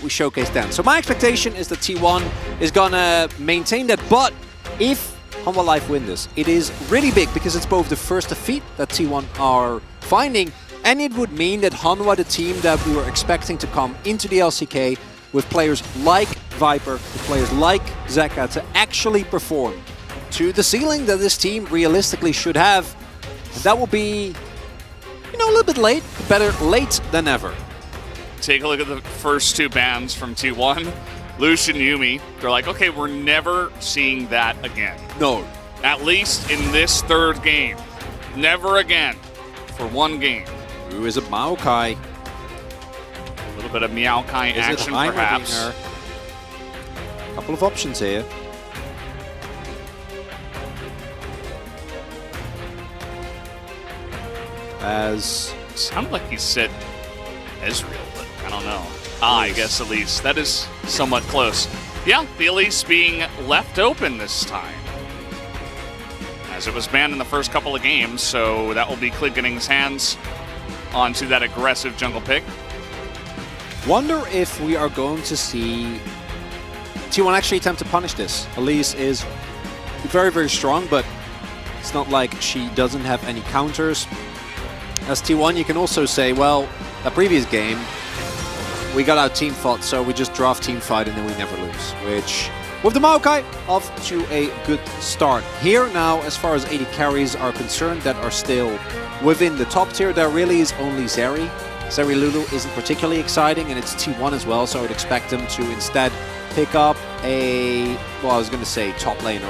that we showcased then. So my expectation is that T1 is gonna maintain that, but if Hanwha Life win this, it is really big because it's both the first defeat that T1 are finding, and it would mean that Hanwha, the team that we were expecting to come into the LCK with players like Viper, with players like Zeka to actually perform to the ceiling that this team realistically should have. And that will be, you know, a little bit late, but better late than never. Take a look at the first two bans from T1. Lucian Yuumi, they're like, okay, we're never seeing that again. No. At least in this third game. Never again for one game. Who is it? Maokai. A little bit of Maokai action, perhaps. A couple of options here. As sounded like he said Ezreal, but I don't know. I guess at least. That is somewhat close. Yeah, the Elise being left open this time, as it was banned in the first couple of games, so that will be Clid getting his hands onto that aggressive jungle pick. Wonder if we are going to see T1 actually attempt to punish this. Elise is very, very strong, but it's not like she doesn't have any counters. As T1, you can also say, well, that previous game, we got out team fought, so we just draft team fight and then we never lose. Which, with the Maokai, off to a good start. Here now, as far as AD carries are concerned that are still within the top tier, there really is only Zeri. Zeri Lulu isn't particularly exciting, and it's T1 as well, so I would expect them to instead pick up a, well, I was going to say top laner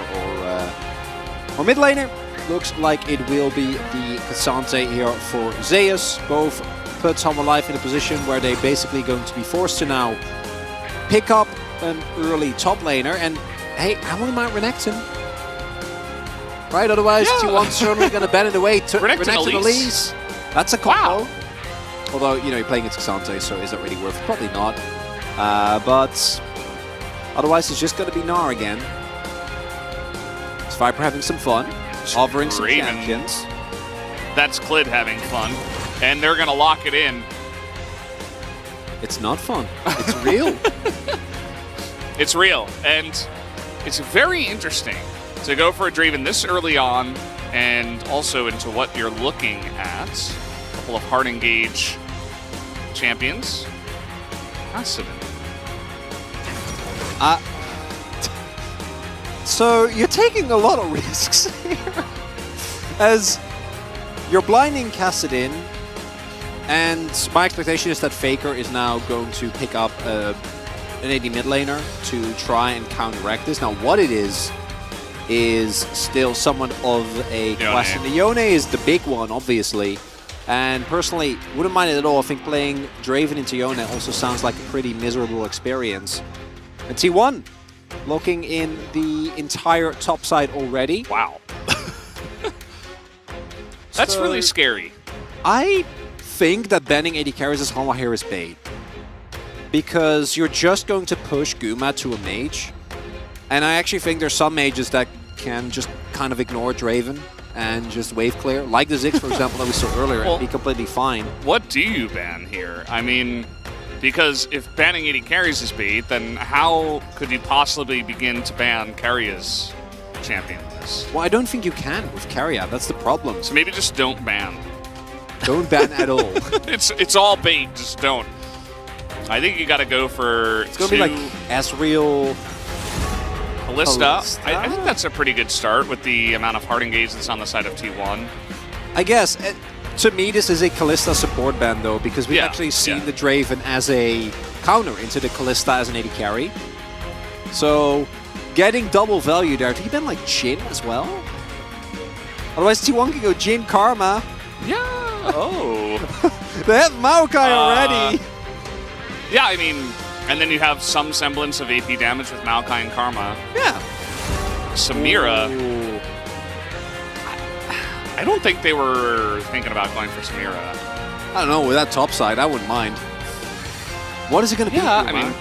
or mid laner. Looks like it will be the Cassante here for Zeus. Both puts Hanwha Life in a position where they're basically going to be forced to now pick up an early top laner. And hey, I wouldn't mind Renekton. Right, otherwise T1's certainly going to ban it away to Renekton Elise. That's a combo. Wow. Although, you know, you're playing against Cassante, so is that really worth it? Probably not. But otherwise it's just going to be Gnar again. Is Viper having some fun? Offering some champions. That's Clid having fun. And they're going to lock it in. It's not fun. It's real. It's real. And it's very interesting to go for a Draven this early on, and also into what you're looking at. A couple of hard engage champions. Passive. So you're taking a lot of risks here. As you're blinding Kassadin, and my expectation is that Faker is now going to pick up an AD mid laner to try and counteract this. Now what it is still somewhat of a question. The Yone is the big one, obviously. And personally, wouldn't mind it at all. I think playing Draven into Yone also sounds like a pretty miserable experience. And T1 looking in the entire top side already. Wow. That's really scary. I think that banning AD carries as Hanwha here is bait. Because you're just going to push Guma to a mage. And I actually think there's some mages that can just kind of ignore Draven and just wave clear. Like the Ziggs, for example, that we saw earlier, and be completely fine. What do you ban here? I mean, because if banning AD carries is bait, then how could you possibly begin to ban Keria's champion list? Well, I don't think you can with Keria. That's the problem. So maybe just don't ban. Don't ban at all. It's all bait. Just don't. I think you got to go for. It's going to be like Ezreal. Kalista. I think that's a pretty good start with the amount of hard engage that's on the side of T1. I guess. To me, this is a Kalista support ban, though, because we've actually seen the Draven as a counter into the Kalista as an AD carry. So, getting double value there. Do you ban like Jhin as well? Otherwise, T1 can go Jhin Karma. Yeah. Oh. They have Maokai already. Yeah, I mean, and then you have some semblance of AP damage with Maokai and Karma. Yeah. Samira. Ooh. I don't think they were thinking about going for Samira. I don't know, with that top side, I wouldn't mind. What is it going to be? Yeah, I mean...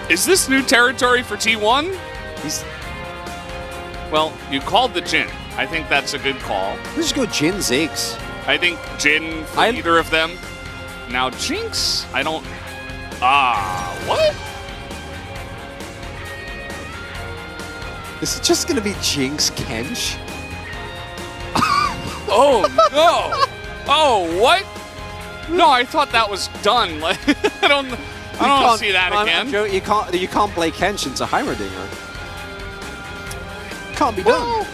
Is this new territory for T1? Well, you called the Jhin. I think that's a good call. Let's just go Jhin Ziggs. I think Jhin for either of them. Now Jinx, I don't... what? Is it just gonna be Jinx Kench? Oh, no! Oh, what? No, I thought that was done. Like, I don't see that again. Joe, you can't play Kench into Heimerdinger. Can't be done.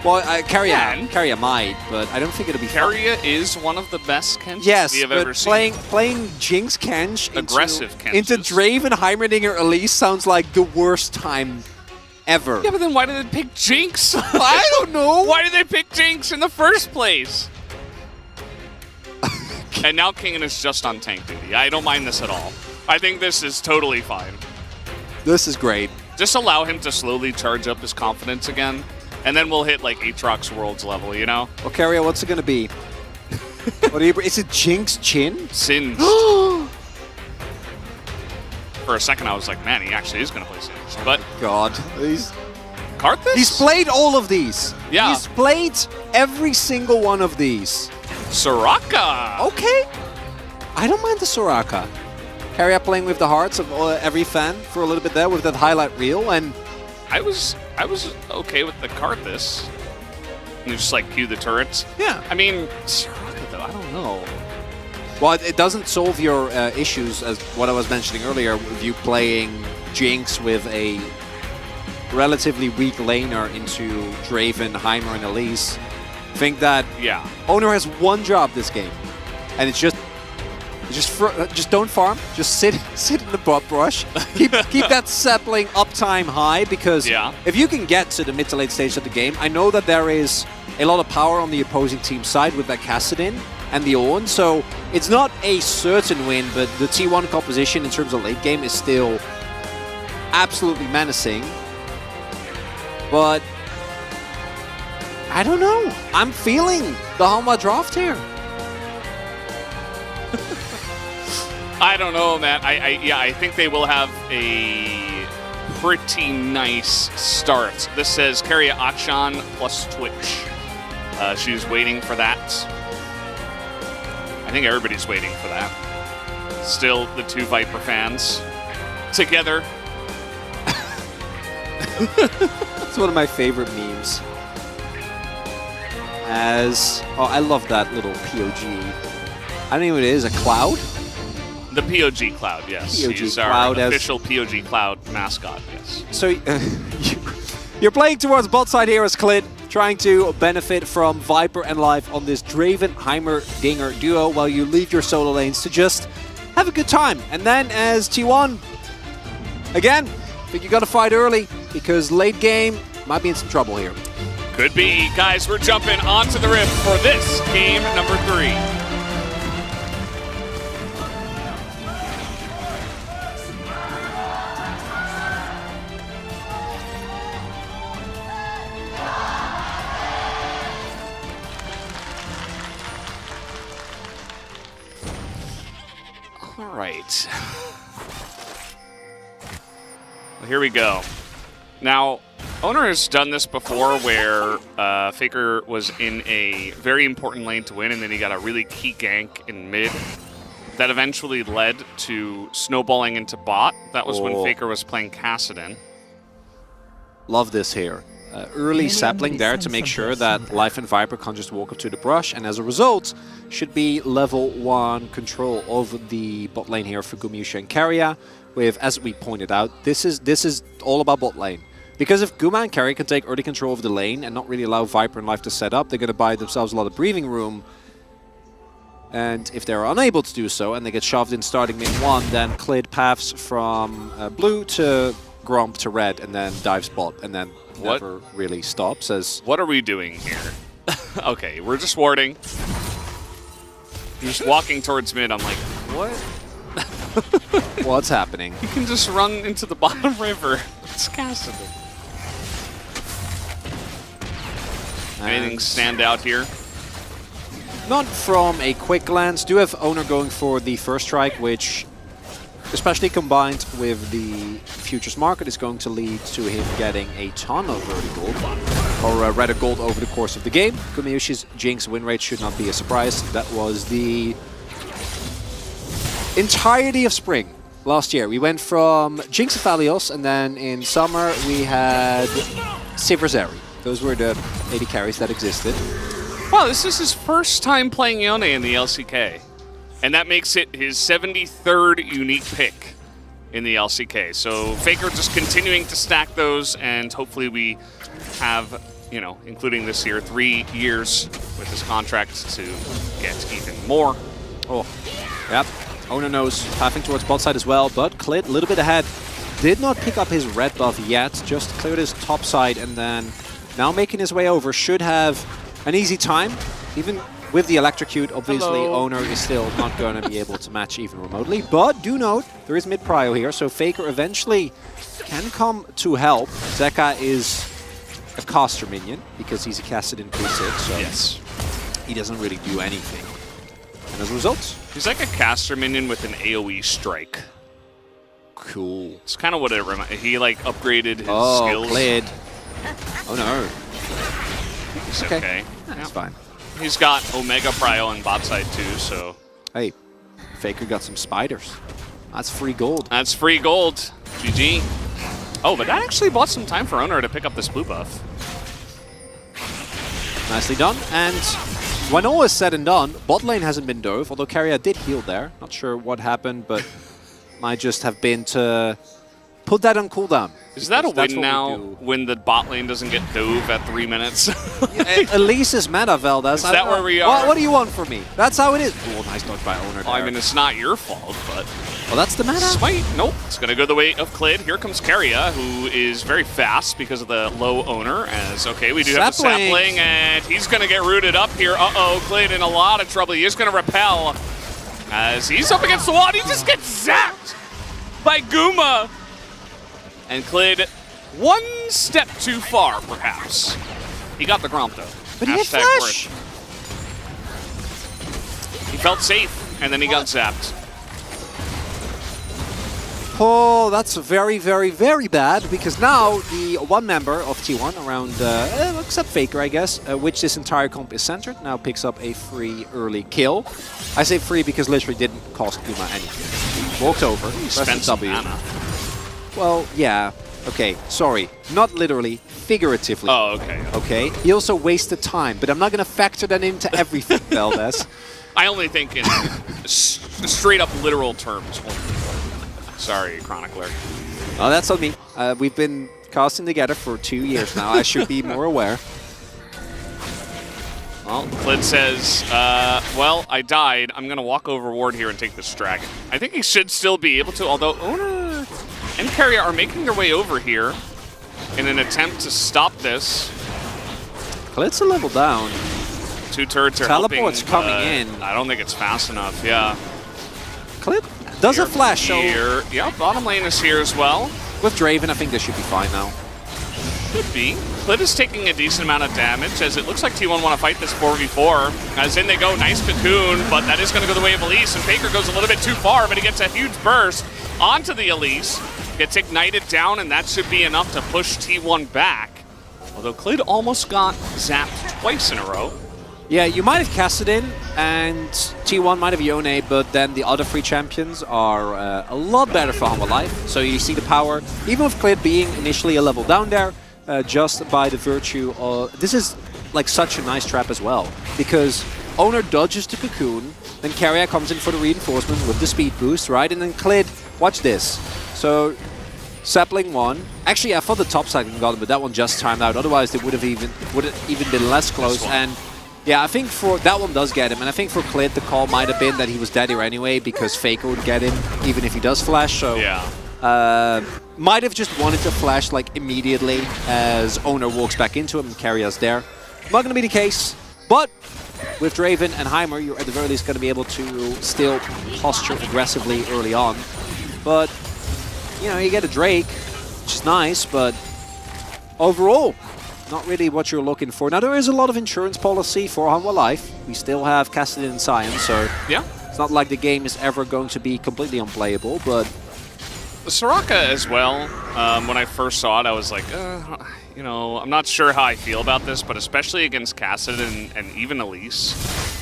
Well, Keria might, but I don't think it'll be Keria is one of the best Kenches we have but ever seen. Playing Jinx Kench into Draven Heimerdinger Elise sounds like the worst time ever. Yeah, but then why did they pick Jinx? I don't know. Why did they pick Jinx in the first place? And now Kingen is just on tank duty. I don't mind this at all. I think this is totally fine. This is great. Just allow him to slowly charge up his confidence again, and then we'll hit like Aatrox Worlds level, you know? Well, Keria, what's it gonna be? Is it Jinx Chin? Singed. For a second, I was like, man, he actually is gonna play Singed. But God, Karthus? He's played all of these. Yeah. He's played every single one of these. Soraka. Okay. I don't mind the Soraka. Keria playing with the hearts of every fan for a little bit there with that highlight reel, and I was okay with the Karthus. And just like cue the turrets. Yeah. I mean, Soraka though, I don't know. Well, it doesn't solve your issues as what I was mentioning earlier with you playing Jinx with a relatively weak laner into Draven, Heimer, and Elise. I think that Oner has one job this game, and it's just don't farm. Just sit in the butt brush. Keep that sapling uptime high, because if you can get to the mid to late stage of the game, I know that there is a lot of power on the opposing team side with that Kassadin and the Ornn, so it's not a certain win, but the T1 composition in terms of late game is still absolutely menacing. But I don't know. I'm feeling the Hanwha draft here. I don't know, man. I think they will have a pretty nice start. This says Keria Achan plus Twitch. She's waiting for that. I think everybody's waiting for that. Still, the two Viper fans together. It's one of my favorite memes. I love that little POG. I don't know what it is, a cloud? The POG Cloud, yes. POG He's Cloud our official POG Cloud mascot, yes. So you're playing towards bot side here as Clid, trying to benefit from Viper and Life on this Draven Heimerdinger duo while you leave your solo lanes to just have a good time. And then as T1, again, I think you got to fight early because late game might be in some trouble here. Could be. Guys, we're jumping onto the Rift for this game number 3. All right. Well, here we go. Now, Oner has done this before where Faker was in a very important lane to win, and then he got a really key gank in mid that eventually led to snowballing into bot. That was when Faker was playing Kassadin. Love this here. Early sapling there to make sure that Life and Viper can't just walk up to the brush, and as a result, should be level 1 control of the bot lane here for Gumayusi and Keria. With, as we pointed out, this is all about bot lane. Because if Guma and Keria can take early control of the lane and not really allow Viper and Life to set up, they're going to buy themselves a lot of breathing room. And if they're unable to do so and they get shoved in starting mid 1, then Clid paths from blue to Gromp to red and then dives bot and then never really stops. What are we doing here? Okay, we're just warding. You're just walking towards mid. I'm like, what? What's happening? You can just run into the bottom river. It's Kassadin. Anything stand out here? Not from a quick glance. Do have Oner going for the first strike, which, especially combined with the futures market, is going to lead to him getting a ton of early gold, or rather gold over the course of the game. Gumayusi's Jinx win rate should not be a surprise. That was the entirety of spring last year. We went from Jinx Aphelios, and then in summer we had Sivir. Those were the 80 carries that existed. Wow, this is his first time playing Oner in the LCK. And that makes it his 73rd unique pick in the LCK. So Faker just continuing to stack those, and hopefully we have, you know, including this year, 3 years with his contract to get even more. Oh, yep. Oner knows, pathing towards bot side as well, but Klid a little bit ahead. Did not pick up his red buff yet, just cleared his top side, and then now making his way over. Should have an easy time, even with the electrocute. Obviously, Oner is still not going to be able to match even remotely, but do note, there is mid-prio here, so Faker eventually can come to help. Zeka is a caster minion, because he's a Kassadin preset, so yes, he doesn't really do anything. And as a result, he's like a caster minion with an AoE strike. Cool. It's kind of what it reminds. He like upgraded his skills. Klid. Oh no. It's okay. That's fine. He's got Omega Prio on bot side too, so. Hey, Faker got some spiders. That's free gold. That's free gold. GG. Oh, but that actually bought some time for Oner to pick up this blue buff. Nicely done. And when all is said and done, bot lane hasn't been dove, although Keria did heal there. Not sure what happened, but might just have been to put that on cooldown. Is that a win now when the bot lane doesn't get dove at 3 minutes? At least it's meta, Veldas. Is that where we are? What do you want from me? That's how it is. Oh, nice dodge by Oner there. I mean, it's not your fault, but... Well, that's the meta. Smite. Nope. It's going to go the way of Klid. Here comes Keria, who is very fast because of the low Oner. As, okay, we do have the sapling, and he's going to get rooted up here. Uh-oh, Klid in a lot of trouble. He is going to repel. As he's up against the wall, and he just gets zapped by Guma. And Klid, one step too far, perhaps. He got the Gromp, though. But he had flash. He felt safe, and then he got zapped. Oh, that's very, very, very bad, because now the one member of T1 around, except Faker, I guess, which this entire comp is centered, now picks up a free early kill. I say free because literally didn't cost Guma anything. He walked over, he spent some mana. Well, yeah, okay, sorry. Not literally, figuratively. Oh, okay. Okay, he also wasted time, but I'm not going to factor that into everything, Veldas. I only think in straight up literal terms. Sorry, Chronicler. Oh, that's on me. We've been casting together for 2 years now. I should be more aware. Well, Klid says, well, I died. I'm going to walk over ward here and take this dragon. I think he should still be able to, although Oner and Keria are making their way over here in an attempt to stop this. Klid's a level down. 2 turrets are Teleport's helping, coming in. I don't think it's fast enough, yeah. Klid does a flash, so... Yeah, bottom lane is here as well. With Draven, I think this should be fine now. Should be. Klid is taking a decent amount of damage, as it looks like T1 want to fight this 4v4. As in they go, nice cocoon, but that is going to go the way of Elise, and Faker goes a little bit too far, but he gets a huge burst onto the Elise. Gets ignited down, and that should be enough to push T1 back. Although Klid almost got zapped twice in a row. Yeah, you might have Kassadin, and T1 might have Yone, but then the other 3 champions are a lot better for Humble Life. So you see the power, even with Klid being initially a level down there, just by the virtue of... This is like such a nice trap as well, because Oner dodges the cocoon, then Keria comes in for the reinforcement with the speed boost, right? And then Klid, watch this. So, sapling 1. Actually, I thought the top side got him, but that one just timed out. Otherwise, it would have even been less close. And yeah, I think for that one does get him. And I think for Klid, the call might have been that he was dead here anyway, because Faker would get him, even if he does flash. So yeah, might have just wanted to flash like immediately as Oner walks back into him and Keria's there. Not going to be the case, but with Draven and Heimer, you're at the very least going to be able to still posture aggressively early on. But you know, you get a Drake, which is nice, but overall, not really what you're looking for. Now, there is a lot of insurance policy for Humble Life. We still have Kassadin and Sion, so yeah, it's not like the game is ever going to be completely unplayable, but... Soraka as well, when I first saw it, I was like, you know, I'm not sure how I feel about this, but especially against Kassadin and even Elise.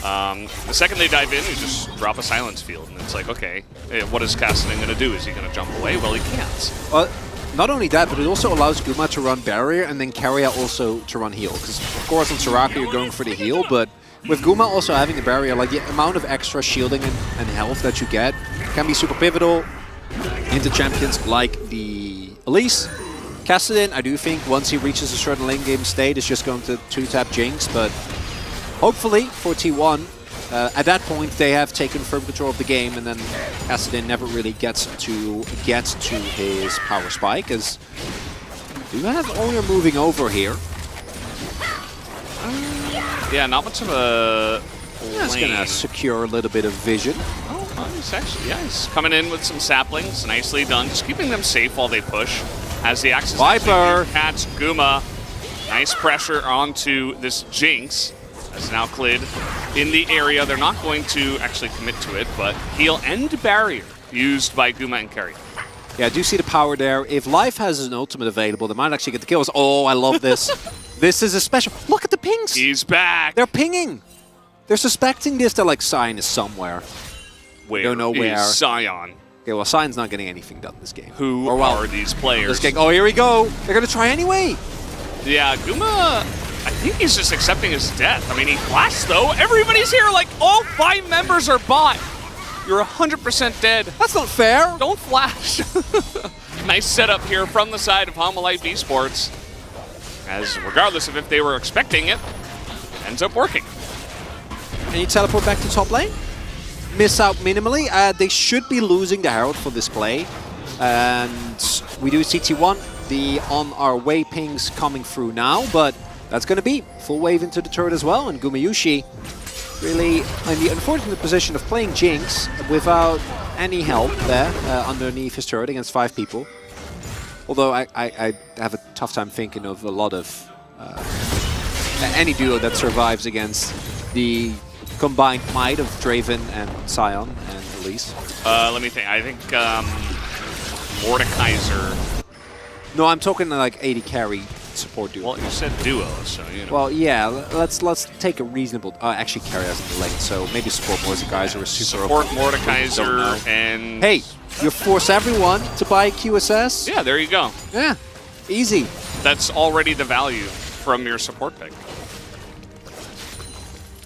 The second they dive in, you just drop a silence field, and it's like, okay, what is Kassadin going to do? Is he going to jump away? Well, he can't. Well, not only that, but it also allows Guma to run barrier and then Keria also to run heal. Because, of course, on Soraka you're going for the heal, but with Guma also having the barrier, like the amount of extra shielding and health that you get can be super pivotal into champions like the Elise. Kassadin, I do think once he reaches a certain lane game state, is just going to 2-tap Jinx, but hopefully for T1, at that point they have taken firm control of the game, and then Kassadin never really gets to his power spike, as do have Oner moving over here. Yeah, not much of a lane. That's gonna secure a little bit of vision. Oh, he's actually, yeah, he's coming in with some saplings, nicely done, just keeping them safe while they push. As the Axis Viper catch Guma, nice pressure onto this Jinx. As now Clid in the area. They're not going to actually commit to it, but heal and barrier used by Guma and Keria. Yeah, I do see the power there. If Life has an ultimate available, they might actually get the kills. Oh, I love this. This is a special. Look at the pings. He's back. They're pinging. They're suspecting this. They're like, Sion is somewhere. Where don't know where. is Sion? Okay, well, Sion's not getting anything done this game. Who are these players? Oh, here we go. They're going to try anyway. Yeah, Guma, I think he's just accepting his death. I mean, he flashed, though. Everybody's here, like, all 5 members are bot. You're 100% dead. That's not fair. Don't flash. Nice setup here from the side of Homalife Esports. As, regardless of if they were expecting it, ends up working. And you teleport back to top lane? Miss out minimally. They should be losing the Herald for this play. And we do see T1, the on our way pings coming through now, but that's going to be full wave into the turret as well. And Gumayusi really in the unfortunate position of playing Jinx without any help there underneath his turret against 5 people. Although I have a tough time thinking of a lot of any duo that survives against the combined might of Draven and Sion and Elise. Let me think. I think Mordekaiser. No, I'm talking like AD carry support duo. Well, you said duo, so you know. Well, yeah. Let's take a reasonable. Actually, Keria's in the lane, so maybe support Mordekaiser is super. Support Mordekaiser and. Hey, you force everyone to buy QSS. Yeah, there you go. Yeah, easy. That's already the value from your support pick.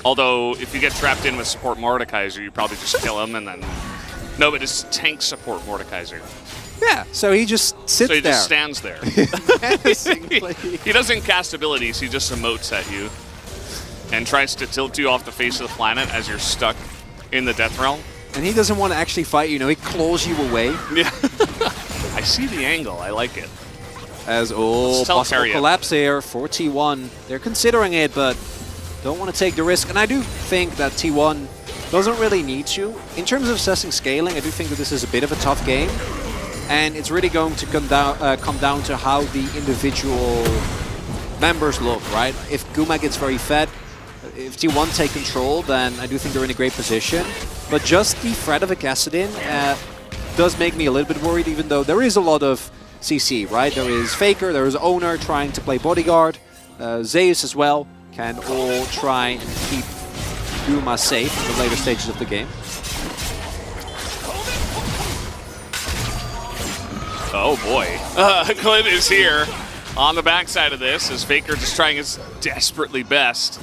Although, if you get trapped in with support Mordekaiser, you probably just kill him and then... No, but it's tank support Mordekaiser. Yeah, so he just sits there. So he just stands there. He doesn't cast abilities, he just emotes at you. And tries to tilt you off the face of the planet as you're stuck in the death realm. And he doesn't want to actually fight you, he claws you away. Yeah. I see the angle, I like it. As, possible collapse here for T1. They're considering it, but... don't want to take the risk, and I do think that T1 doesn't really need to. In terms of assessing scaling, I do think that this is a bit of a tough game, and it's really going to come down to how the individual members look, right? If Guma gets very fed, if T1 take control, then I do think they're in a great position. But just the threat of a Kassadin does make me a little bit worried, even though there is a lot of CC, right? There is Faker, there is Oner trying to play bodyguard, Zeus as well. Can all try and keep Guma safe in the later stages of the game. Oh boy. Clint is here on the backside of this as Faker just trying his desperately best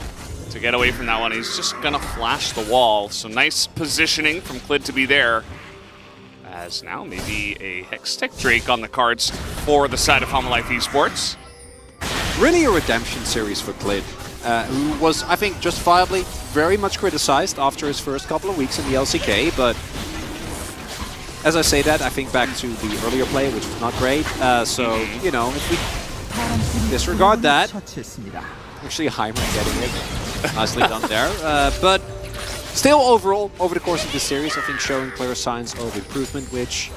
to get away from that one. He's just gonna flash the wall. So nice positioning from Clid to be there. As now maybe a Hextech Drake on the cards for the side of Homalife Esports. Really a redemption series for Clid. Who was, I think, justifiably very much criticized after his first couple of weeks in the LCK, but as I say that, I think back to the earlier play, which was not great, so, you know, if we disregard that, actually Heimer getting it, nicely done there, but still overall, over the course of this series, I think showing clear signs of improvement, which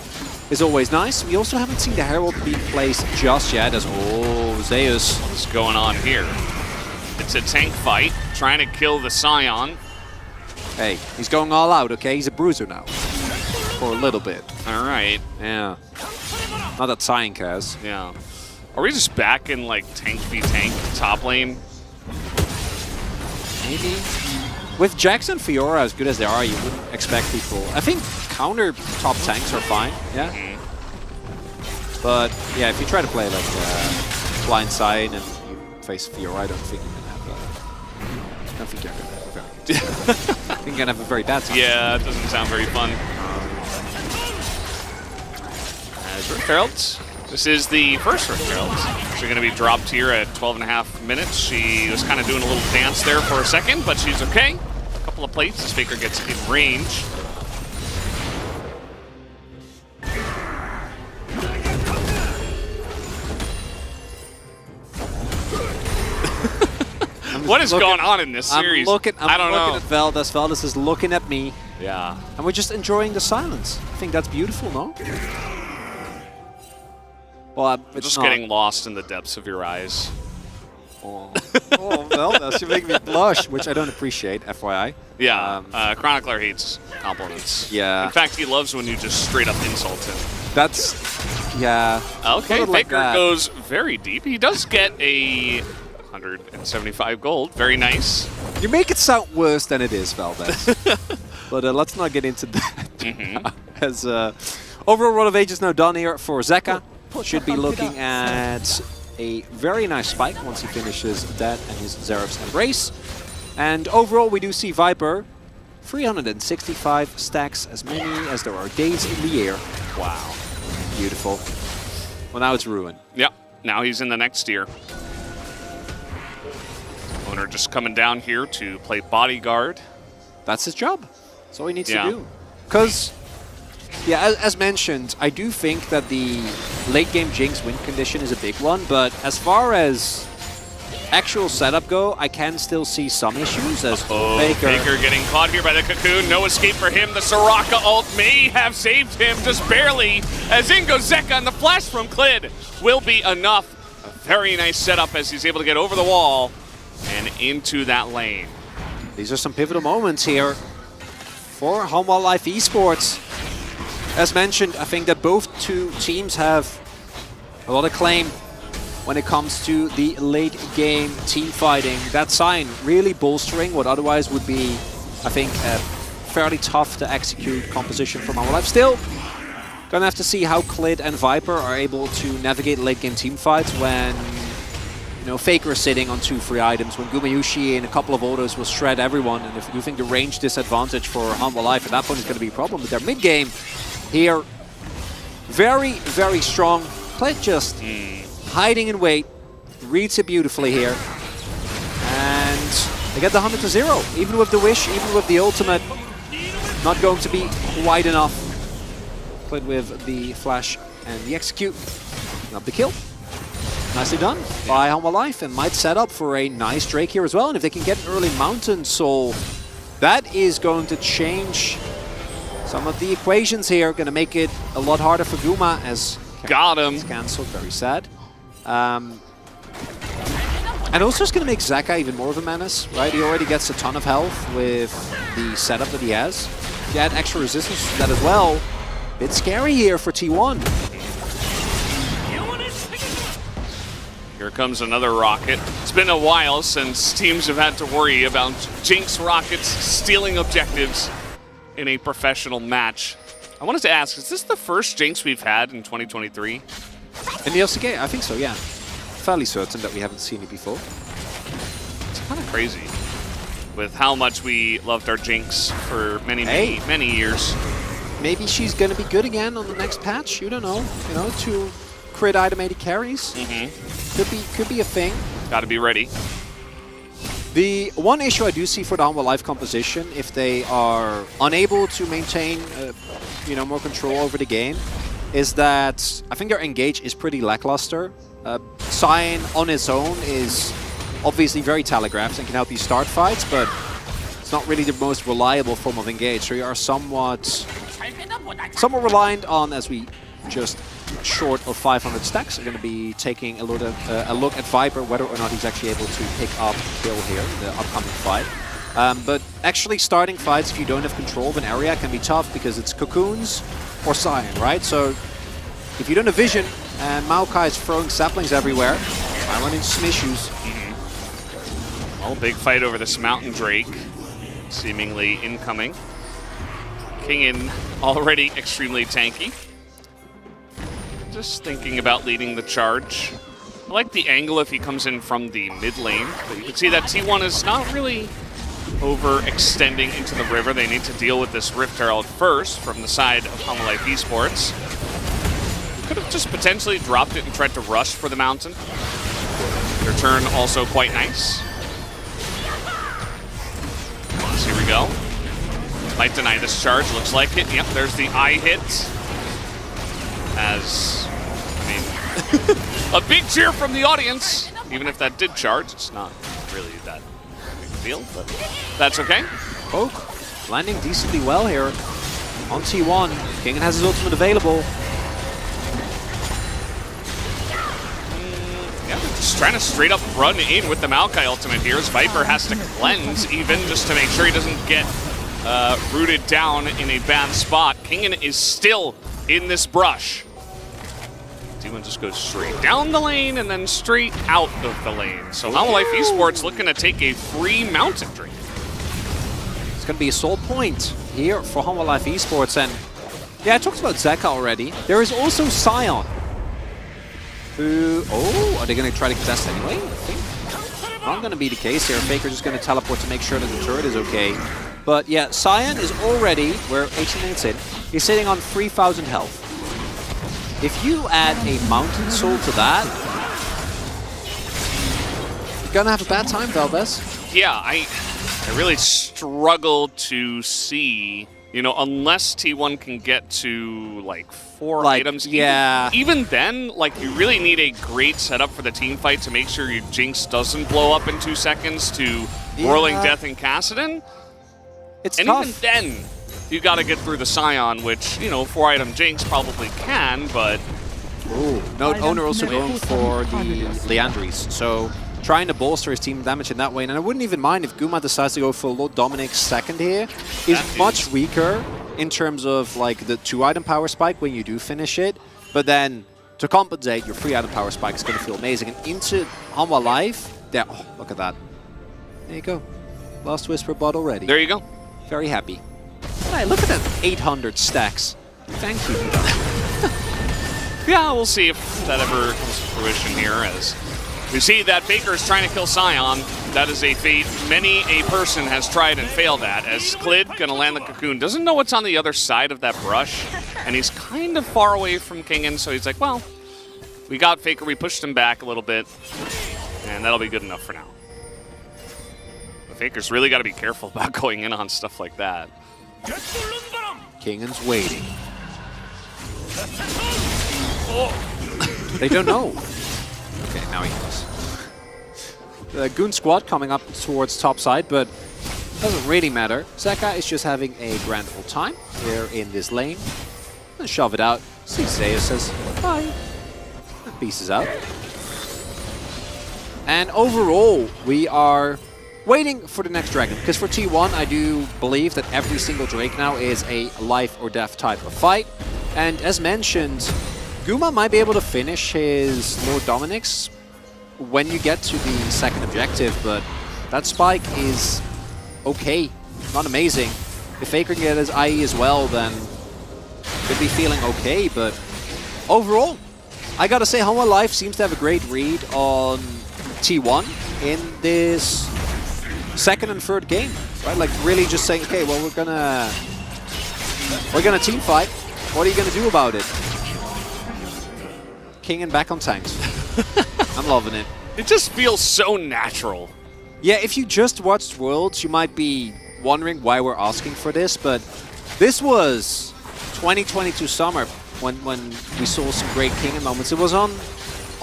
is always nice. We also haven't seen the Herald being placed just yet, as, Zeus. What's going on here? It's a tank fight, trying to kill the Sion. Hey, he's going all out, okay? He's a bruiser now. For a little bit. All right. Yeah. Not that Sion cares. Yeah. Are we just back in, like, tank v tank top lane? Maybe. with Jax and Fiora as good as they are, you wouldn't expect people. I think counter top tanks are fine, yeah. But yeah, if you try to play like blind side and you face Fiora, I don't think you can have. I don't think you're gonna have a very good time. I think you're gonna have a very bad time. Yeah, it doesn't sound very fun. As Rift Heralds. This is the first Rift Heralds. She's going to be dropped here at 12.5 minutes. She was kind of doing a little dance there for a second, but she's okay. A couple of plates as Faker gets in range. What is going on in this series? I'm I don't know. looking at VODS. VODS is looking at me. Yeah. And we're just enjoying the silence. I think that's beautiful, no? Well, it's just not. getting lost in the depths of your eyes. Oh, VODS, you make me blush, which I don't appreciate, FYI. Yeah, Chronicler hates compliments. Yeah. In fact, he loves when you just straight up insult him. That's, yeah. Okay, like Faker goes very deep. He does get a 175 gold. Very nice. You make it sound worse than it is, VODS. But let's not get into that. As overall Run of Age is now done here for Zeka. Should be looking at a very nice spike once he finishes that and his Zeref's Embrace. And overall we do see Viper 365 stacks, as many as there are days in the year. Wow. Beautiful. Well, now it's ruined. Yep. Now he's in the next tier. Oner just coming down here to play bodyguard. That's his job. That's all he needs to do. Because, yeah, as mentioned, I do think that the late game Jinx win condition is a big one, but as far as actual setup go, I can still see some issues as Faker getting caught here by the cocoon. No escape for him. The Soraka ult may have saved him, just barely, as in goes Zeka, and the flash from Clid will be enough. A very nice setup as he's able to get over the wall and into that lane. These are some pivotal moments here for Home Wildlife Esports. As mentioned, I think that both two teams have a lot of claim when it comes to the late game team fighting. That sign really bolstering what otherwise would be, I think, a fairly tough to execute composition from Home Wildlife. Still, gonna have to see how Clid and Viper are able to navigate late game team fights when, you know, Faker is sitting on 2 free items, when Gumayusi and a couple of autos will shred everyone, and if you think the range disadvantage for Home Wildlife at that point is going to be a problem with their mid game here, very, very strong. Clid just hiding in wait, reads it beautifully here, and they get the 100 to 0. Even with the wish, even with the ultimate, not going to be quite enough. Clid with the flash and the execute, not the kill. Nicely done by Home Wildlife, and might set up for a nice Drake here as well. And if they can get an early Mountain Soul, that is going to change some of the equations here. Going to make it a lot harder for Guma as got him. It's cancelled, very sad. And also it's going to make Zeka even more of a menace, right? He already gets a ton of health with the setup that he has. If you add extra resistance to that as well, bit scary here for T1. Here comes another rocket. It's been a while since teams have had to worry about Jinx rockets stealing objectives in a professional match. I wanted to ask, is this the first Jinx we've had in 2023? In the LCK? I think so, yeah. Fairly certain that we haven't seen it before. It's kind of crazy with how much we loved our Jinx for many years. Maybe she's going to be good again on the next patch. You don't know. You know, 2 crit item 80 carries. Could be a thing. Got to be ready. The one issue I do see for the Home Wildlife composition, if they are unable to maintain, you know, more control over the game, is that I think their engage is pretty lackluster. Sign on his own is obviously very telegraphed and can help you start fights, but it's not really the most reliable form of engage. So you are somewhat reliant on, as we just short of 500 stacks, are going to be taking a look at Viper, whether or not he's actually able to pick up a kill here in the upcoming fight. But actually starting fights, if you don't have control of an area, can be tough because it's cocoons or Sion, right? So if you don't have vision and Maokai is throwing saplings everywhere, I run into some issues. Well, big fight over this Mountain Drake. seemingly incoming. Kingen already extremely tanky. Just thinking about leading the charge. I like the angle if he comes in from the mid lane, but you can see that T1 is not really overextending into the river. They need to deal with this Rift Herald first from the side of Hanwha Life Esports. Could have just potentially dropped it and tried to rush for the mountain. Their turn also quite nice. So here we go. Might deny this charge, looks like it. Yep, there's the eye hit. As, I mean, a big cheer from the audience. Even if that did charge, it's not really that big a deal, but that's okay. Poke landing decently well here on T1. Kingen has his ultimate available. Yeah, they're just trying to straight up run in with the Maokai ultimate here, as Viper has to cleanse even just to make sure he doesn't get rooted down in a bad spot. Kingen is still in this brush. T1 just goes straight down the lane and then straight out of the lane. So Hanwha Life Esports looking to take a free mountain drink. It's going to be a sole point here for Hanwha Life Esports. And yeah, I talked about Zeka already. There is also Sion, who, oh, are they going to try to contest anyway? I think not going to be the case here. Faker just going to teleport to make sure that the turret is okay. But yeah, Sion is already, we're 18 minutes in, he's sitting on 3,000 health. If you add a Mountain Soul to that, you're gonna have a bad time, Valdez. Yeah, I really struggle to see, you know, unless T1 can get to like 4 items. Yeah. Even then, like, you really need a great setup for the team fight to make sure your Jinx doesn't blow up in 2 seconds to Whirling Death and Kassadin. It's and tough. even then, you got to get through the Sion, which, you know, 4-item Jinx probably can, but... Ooh. No, Oner also going for the Leandries, so trying to bolster his team damage in that way. And I wouldn't even mind if Guma decides to go for Lord Dominic's second here. Is much weaker in terms of like the 2-item power spike when you do finish it, but then to compensate, your 3-item power spike is going to feel amazing. And into Hanwha Life, there, oh, look at that. There you go. Last Whisper bot already. There you go. Very happy. Hey, look at that 800 stacks. Thank you. Yeah, we'll see if that ever comes to fruition here, as we see that Faker is trying to kill Sion. That is a fate many a person has tried and failed at, as Sklid gonna land the cocoon. Doesn't know what's on the other side of that brush, and he's kind of far away from Kingen, so he's like, well, we got Faker, we pushed him back a little bit, and that'll be good enough for now. But Faker's really got to be careful about going in on stuff like that. Kingen's waiting. They don't know. Okay, now he knows. The Goon Squad coming up towards top side, but doesn't really matter. Zeka is just having a grand old time here in this lane. And shove it out. See Zeus says bye. And pieces out. And overall, we are waiting for the next dragon, because for T1, I do believe that every single Drake now is a life or death type of fight. And as mentioned, Guma might be able to finish his Lord Dominic's when you get to the second objective, but that spike is okay, not amazing. If Faker can get his IE as well, then could be feeling okay, but overall, I gotta say, Hanwha Life seems to have a great read on T1 in this second and third game, right? Like really just saying, okay, well, we're gonna team fight. What are you gonna do about it? Kingen back on tanks. I'm loving it. It just feels so natural. Yeah, if you just watched Worlds, you might be wondering why we're asking for this, but this was 2022 summer when we saw some great Kingen moments. It was on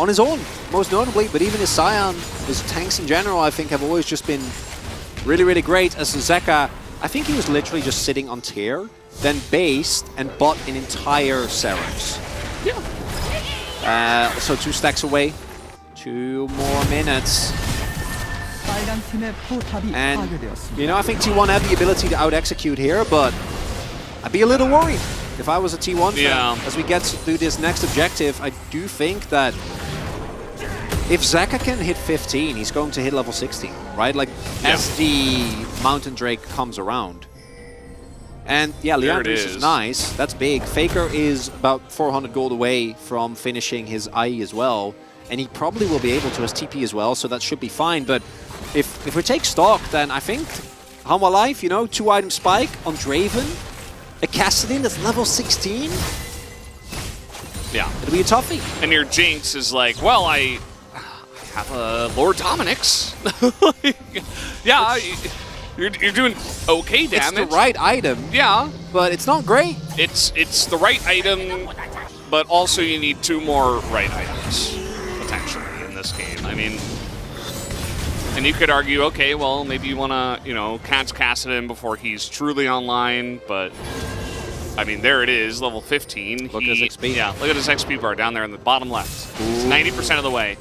his own, most notably, but even his Sion, his tanks in general, I think have always just been really, really great. As Zeka, I think he was literally just sitting on tier, then based and bought an entire Ceres. Yeah. So 2 stacks away. 2 more minutes. And, you know, I think T1 have the ability to out-execute here, but I'd be a little worried if I was a T1 fan. As we get to do this next objective, I do think that if Zeka can hit 15, he's going to hit level 16, right? Like, as the Mountain Drake comes around. And yeah, Leandros is nice. That's big. Faker is about 400 gold away from finishing his IE as well. And he probably will be able to as TP as well, so that should be fine. But if we take stock, then I think Hanwha Life, you know, 2-item spike on Draven, a Kassadin that's level 16. Yeah. It'll be a toughie. And your Jinx is like, well, I have a Lord Dominic's. Yeah, you're doing okay damage. It's the right item. Yeah. But it's not great. It's the right item, but also you need 2 more right items, potentially, in this game. I mean, and you could argue, okay, well, maybe you want to, you know, catch Kassadin before he's truly online, but I mean, there it is, level 15. Look at his XP. Yeah, look at his XP bar down there in the bottom left. It's 90% of the way,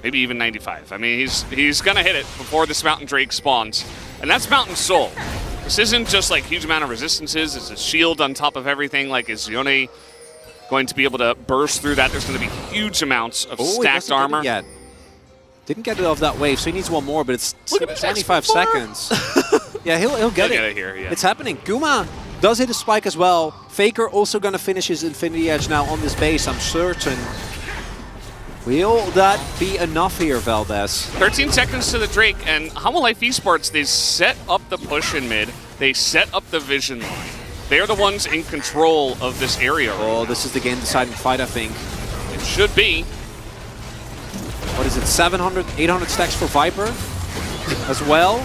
maybe even 95. I mean, he's gonna hit it before this Mountain Drake spawns, and that's Mountain Soul. This isn't just like huge amount of resistances. It's a shield on top of everything. Like, is Yone going to be able to burst through that? There's going to be huge amounts of stacked armor. Didn't get it off that wave, so he needs one more, but it's 75 seconds. Yeah, he'll get it. Here, yeah. It's happening. Guma does hit a spike as well. Faker also going to finish his Infinity Edge now on this base, I'm certain. Will that be enough here, Valdez? 13 seconds to the Drake, and Hanwha Life Esports, they set up the push in mid. They set up the vision line. They're the ones in control of this area. Oh, this is the game-deciding fight, I think. It should be. What is it, 700, 800 stacks for Viper as well?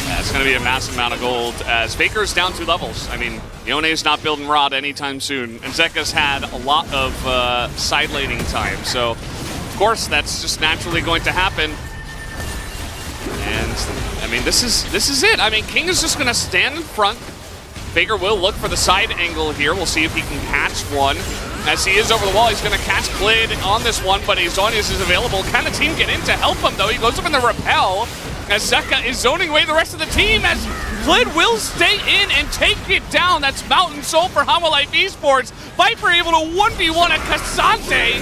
Yeah, it's going to be a massive amount of gold as Faker's down 2 levels. I mean, Yone's not building Rod anytime soon, and Zeka's had a lot of side laning time, so of course that's just naturally going to happen. And I mean, this is it. I mean, King is just going to stand in front. Faker will look for the side angle here. We'll see if he can catch one. As he is over the wall, he's going to catch Klid on this one, but Zonius is available. Can the team get in to help him, though? He goes up in the rappel as Zeka is zoning away the rest of the team, as Klid will stay in and take it down. That's Mountain Soul for Hanwha Life Esports. Viper able to 1v1 at Cassante,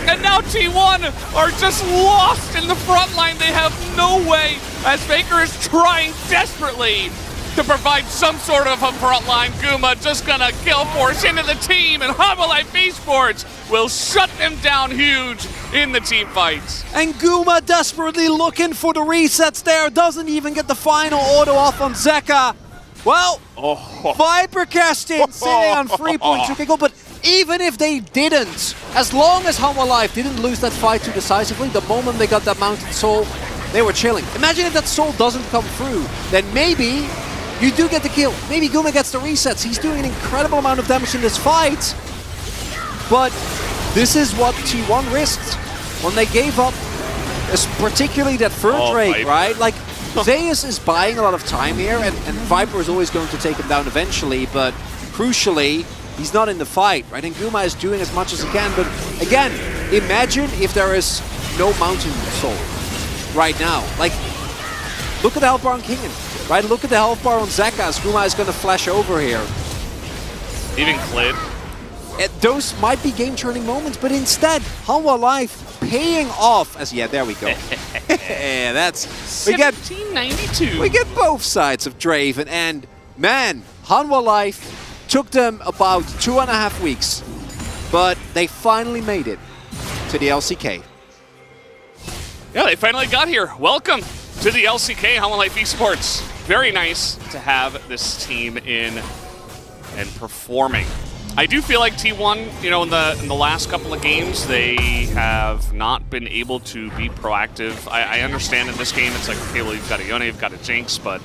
and now T1 are just lost in the front line. They have no way, as Faker is trying desperately to provide some sort of a front line. Guma just gonna kill force into the team, and Hanwha Life Esports will shut them down huge in the team fights. And Guma desperately looking for the resets there, doesn't even get the final auto off on Zeka. Well, Viper cast in, sitting on 3.2k gold, but even if they didn't, as long as Hanwha Life didn't lose that fight too decisively, the moment they got that Mountain Soul, they were chilling. Imagine if that Soul doesn't come through, then maybe you do get the kill. Maybe Guma gets the resets. He's doing an incredible amount of damage in this fight. But this is what T1 risked when they gave up, particularly that third Drake, Viper. Right? Like, Zeus is buying a lot of time here, and Viper is always going to take him down eventually, but crucially, he's not in the fight, right? And Guma is doing as much as he can, but again, imagine if there is no Mountain Soul right now. Like, look at the health bar on Kingen. Right, look at the health bar on Zeka as Guma is going to flash over here. Even Klid. Those might be game-turning moments, but instead, Hanwha Life paying off as, yeah, there we go. Yeah, that's, 1792. We get both sides of Draven, and man, Hanwha Life took them about 2.5 weeks, but they finally made it to the LCK. Yeah, they finally got here. Welcome to the LCK, Hanwha Life Esports. Very nice to have this team in and performing. I do feel like T1, you know, in the last couple of games, they have not been able to be proactive. I understand in this game, it's like, okay, well, you've got a Yone, you've got a Jinx, but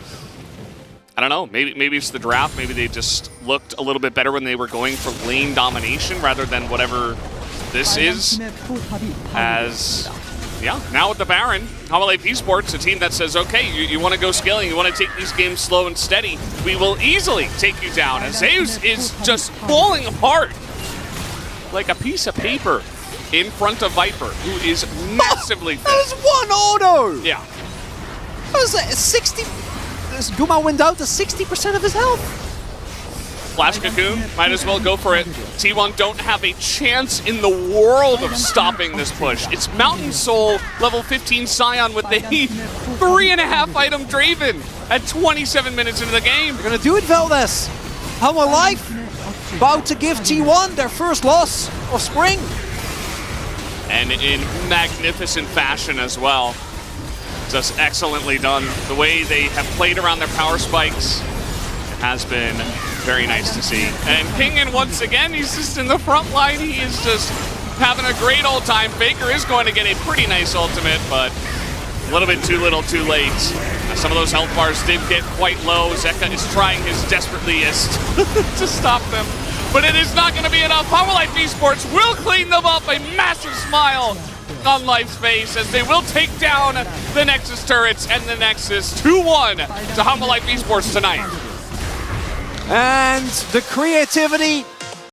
I don't know. Maybe it's the draft. Maybe they just looked a little bit better when they were going for lane domination rather than whatever this is. As yeah, now with the Baron, Hanwha Life Esports, a team that says, okay, you want to go scaling, you want to take these games slow and steady, we will easily take you down. As Zeus is just falling apart like a piece of paper in front of Viper, who is massively fit. That was one auto! Yeah. That was 60... Guma went down to 60% of his health. Flash Cocoon, might as well go for it. T1 don't have a chance in the world of stopping this push. It's Mountain Soul, level 15 Scion with the 3.5 item Draven at 27 minutes into the game. They're gonna do it, VODS. How alive? About to give T1 their first loss of spring. And in magnificent fashion as well. Just excellently done. The way they have played around their power spikes has been very nice to see. And Pingin, once again, he's just in the front line. He is just having a great old time. Faker is going to get a pretty nice ultimate, but a little bit too little, too late. Some of those health bars did get quite low. Zeka is trying his desperatelyest to stop them, but it is not going to be enough. Life Esports will clean them up. A massive smile on Life's face as they will take down the Nexus turrets and the Nexus 2-1 to Life Esports tonight. And the creativity